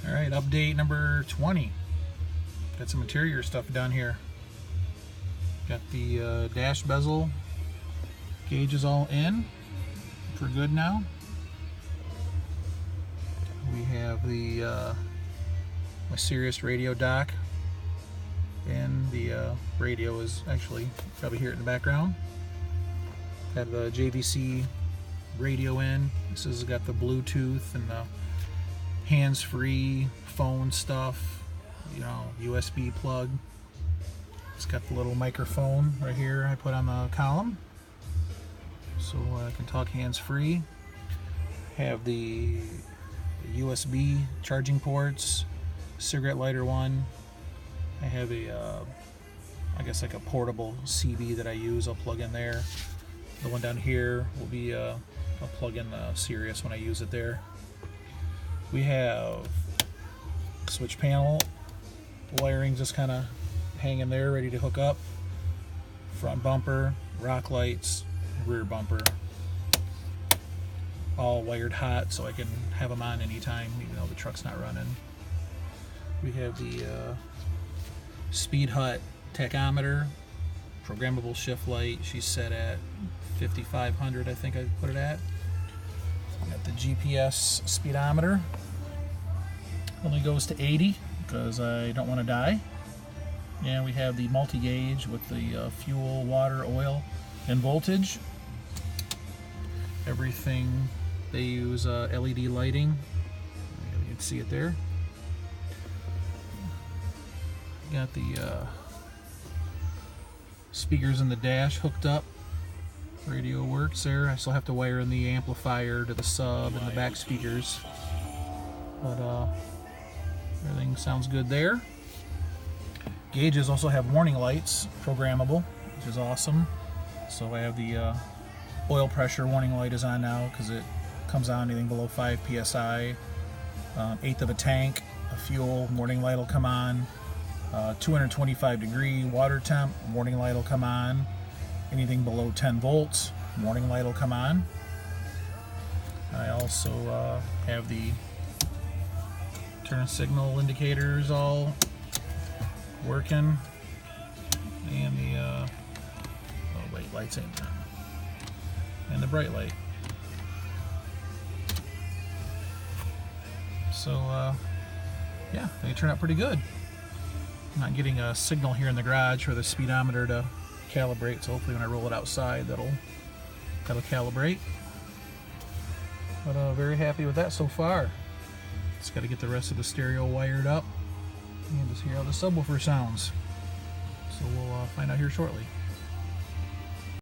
Alright, update number 20. Got some interior stuff done here. Got the dash bezel gauges all in for good now. We have the my Sirius radio dock, and the radio is actually probably hear it in the background. Have the JVC radio in. This has got the Bluetooth and the hands-free phone stuff, you know, USB plug. It's got the little microphone right here I put on the column, so I can talk hands-free. Have the USB charging ports, cigarette lighter one. I have a, I guess like a portable CB that I use. I'll plug in there. The one down here will be, I'll plug in the Sirius when I use it there. We have switch panel wiring just kind of hanging there, ready to hook up. Front bumper, rock lights, rear bumper. All wired hot so I can have them on anytime, even though the truck's not running. We have the Speedhut tachometer, programmable shift light. She's set at 5500, I think I put it at. Got the GPS speedometer. Only goes to 80 because I don't want to die. And we have the multi-gauge with the fuel, water, oil, and voltage. Everything, they use LED lighting. You can see it there. Got the speakers in the dash hooked up. Radio works there. I still have to wire in the amplifier to the sub and the back speakers, but everything sounds good there. Gauges also have warning lights, programmable, which is awesome. So I have the oil pressure warning light is on now because it comes on anything below 5 psi. Eighth of a tank of fuel, warning light will come on. 225 degree water temp, warning light will come on. Anything below 10 volts, warning light will come on. I also have the turn signal indicators all working, and the oh wait, lights ain't on, and the bright light. So yeah, they turn out pretty good. I'm not getting a signal here in the garage for the speedometer to calibrate, so hopefully when I roll it outside that'll calibrate. But very happy with that so far. Just got to get the rest of the stereo wired up and just hear how the subwoofer sounds. So we'll find out here shortly.